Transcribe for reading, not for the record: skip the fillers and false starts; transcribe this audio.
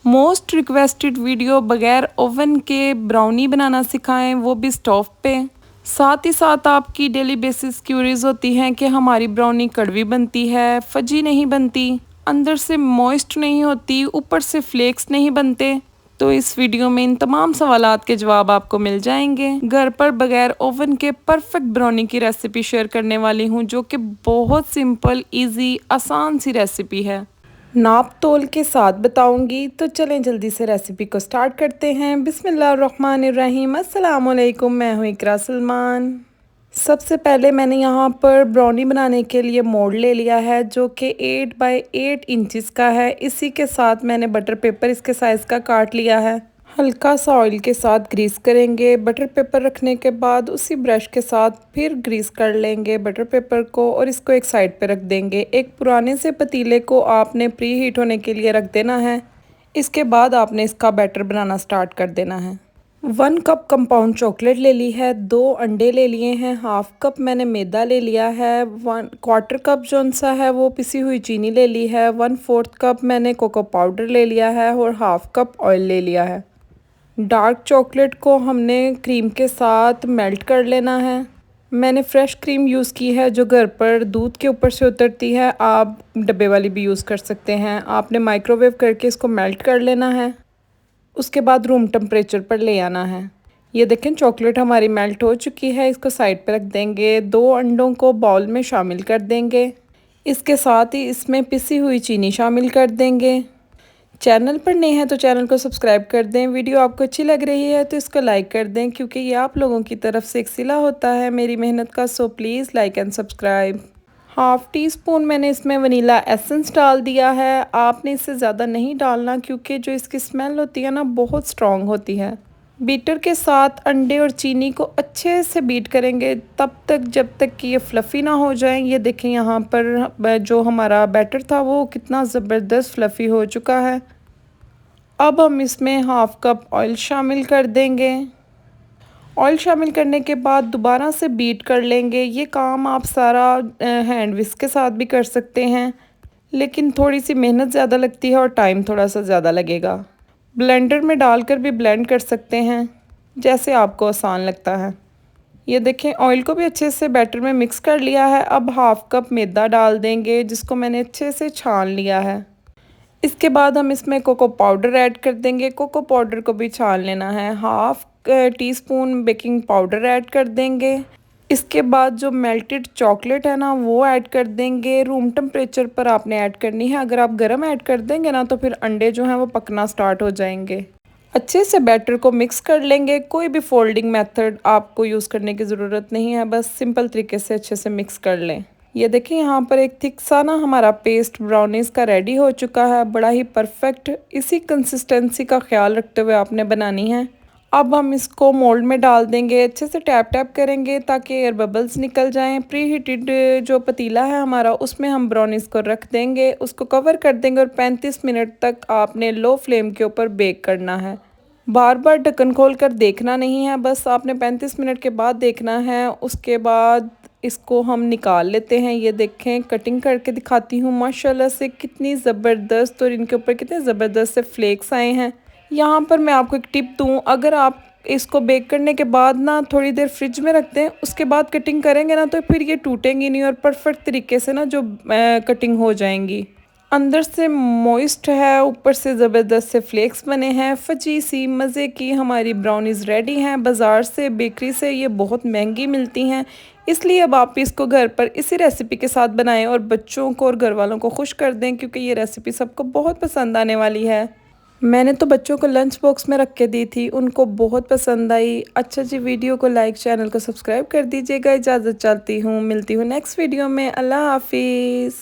Most requested video बगैर oven के brownie बनाना सिखाएं, वो भी स्टोव पे। साथ ही साथ आपकी डेली बेसिस क्यूरीज होती हैं कि हमारी ब्राउनी कड़वी बनती है, फजी नहीं बनती, अंदर से मॉइस्ट नहीं होती, ऊपर से फ्लेक्स नहीं बनते। तो इस वीडियो में इन तमाम सवालात के जवाब आपको मिल जाएंगे। घर पर बगैर ओवन के परफेक्ट ब्राउनी की रेसिपी शेयर करने वाली हूँ, जो कि बहुत सिंपल, इजी, आसान सी रेसिपी है। नाप तोल के साथ बताऊंगी, तो चलें जल्दी से रेसिपी को स्टार्ट करते हैं। बिस्मिल्लाहिर्रहमानिर्रहीम। अस्सलाम वालेकुम, मैं हूँ इकरा सलमान। सबसे पहले मैंने यहाँ पर ब्राउनी बनाने के लिए मोल्ड ले लिया है, जो कि 8 बाय 8 इंचज़ का है। इसी के साथ मैंने बटर पेपर इसके साइज़ का काट लिया है। हल्का सा ऑयल के साथ ग्रीस करेंगे। बटर पेपर रखने के बाद उसी ब्रश के साथ फिर ग्रीस कर लेंगे बटर पेपर को और इसको एक साइड पे रख देंगे। एक पुराने से पतीले को आपने प्री हीट होने के लिए रख देना है। इसके बाद आपने इसका बैटर बनाना स्टार्ट कर देना है। 1 कप कंपाउंड चॉकलेट ले ली है, 2 अंडे ले लिए हैं, हाफ कप मैंने मैदा ले लिया है, 1/4 कप जौन सा है वो पिसी हुई चीनी ले ली है, 1/4 कप मैंने कोको पाउडर ले लिया है और हाफ कप ऑयल ले लिया है। डार्क चॉकलेट को हमने क्रीम के साथ मेल्ट कर लेना है। मैंने फ़्रेश क्रीम यूज़ की है, जो घर पर दूध के ऊपर से उतरती है। आप डब्बे वाली भी यूज़ कर सकते हैं। आपने माइक्रोवेव करके इसको मेल्ट कर लेना है। उसके बाद रूम टेम्परेचर पर ले आना है। ये देखें, चॉकलेट हमारी मेल्ट हो चुकी है। इसको साइड पर रख देंगे। 2 अंडों को बाउल में शामिल कर देंगे। इसके साथ ही इसमें पिसी हुई चीनी शामिल कर देंगे। चैनल पर नए हैं तो चैनल को सब्सक्राइब कर दें। वीडियो आपको अच्छी लग रही है तो इसको लाइक कर दें, क्योंकि ये आप लोगों की तरफ से एक सिला होता है मेरी मेहनत का। So please like and subscribe. Half tea spoon मैंने इसमें वनीला एसेंस डाल दिया है। आपने इससे ज़्यादा नहीं डालना, क्योंकि जो इसकी स्मेल होती है ना, बहुत स्ट्रॉन्ग होती है। बीटर के साथ अंडे और चीनी को अच्छे से बीट करेंगे तब तक जब तक कि ये फ्लफ़ी ना हो जाएं। ये देखें, यहाँ पर जो हमारा बैटर था वो कितना ज़बरदस्त फ्लफ़ी हो चुका है। अब हम इसमें हाफ कप ऑयल शामिल कर देंगे। ऑयल शामिल करने के बाद दोबारा से बीट कर लेंगे। ये काम आप सारा हैंड विस्क के साथ भी कर सकते हैं, लेकिन थोड़ी सी मेहनत ज़्यादा लगती है और टाइम थोड़ा सा ज़्यादा लगेगा। ब्लेंडर में डालकर भी ब्लेंड कर सकते हैं, जैसे आपको आसान लगता है। ये देखें, ऑयल को भी अच्छे से बैटर में मिक्स कर लिया है। अब हाफ कप मैदा डाल देंगे, जिसको मैंने अच्छे से छान लिया है। इसके बाद हम इसमें कोको पाउडर ऐड कर देंगे। कोको पाउडर को भी छान लेना है। Half tea spoon baking powder add कर देंगे। इसके बाद जो मेल्टेड चॉकलेट है ना, वो ऐड कर देंगे। रूम टेम्परेचर पर आपने ऐड करनी है। अगर आप गर्म ऐड कर देंगे ना, तो फिर अंडे जो हैं वो पकना स्टार्ट हो जाएंगे। अच्छे से बैटर को मिक्स कर लेंगे। कोई भी फोल्डिंग मेथड आपको यूज़ करने की ज़रूरत नहीं है, बस सिंपल तरीके से अच्छे से मिक्स कर लें। ये देखें, यहाँ पर एक थिक सा ना हमारा पेस्ट ब्राउनीज़ का रेडी हो चुका है, बड़ा ही परफेक्ट। इसी कंसिस्टेंसी का ख्याल रखते हुए आपने बनानी है। अब हम इसको मोल्ड में डाल देंगे। अच्छे से टैप टैप करेंगे ताकि एयर बबल्स निकल जाएं। प्री हीटेड जो पतीला है हमारा, उसमें हम ब्राउनीज़ को रख देंगे, उसको कवर कर देंगे और 35 मिनट तक आपने लो फ्लेम के ऊपर बेक करना है। बार बार ढक्कन खोल कर देखना नहीं है, बस आपने 35 मिनट के बाद देखना है। उसके बाद इसको हम निकाल लेते हैं। ये देखें, कटिंग करके दिखाती हूँ। माशाल्लाह से कितनी ज़बरदस्त, और इनके ऊपर कितने ज़बरदस्त से फ्लेक्स आए हैं। यहाँ पर मैं आपको एक टिप दूँ, अगर आप इसको बेक करने के बाद ना थोड़ी देर फ्रिज में रख दें, उसके बाद कटिंग करेंगे ना, तो फिर ये टूटेंगी नहीं और परफेक्ट तरीके से ना जो कटिंग हो जाएंगी। अंदर से मॉइस्ट है, ऊपर से ज़बरदस्त से फ्लेक्स बने हैं। फजी सी मज़े की हमारी ब्राउनीज़ रेडी हैं। बाज़ार से, बेकरी से ये बहुत महंगी मिलती हैं, इसलिए अब आप इसको घर पर इसी रेसिपी के साथ बनाएं और बच्चों को और घर वालों को खुश कर दें, क्योंकि ये रेसिपी सबको बहुत पसंद आने वाली है। मैंने तो बच्चों को लंच बॉक्स में रख के दी थी, उनको बहुत पसंद आई। अच्छा जी, वीडियो को लाइक, चैनल को सब्सक्राइब कर दीजिएगा। इजाज़त चाहती हूँ, मिलती हूँ नेक्स्ट वीडियो में। अल्लाह हाफिज़।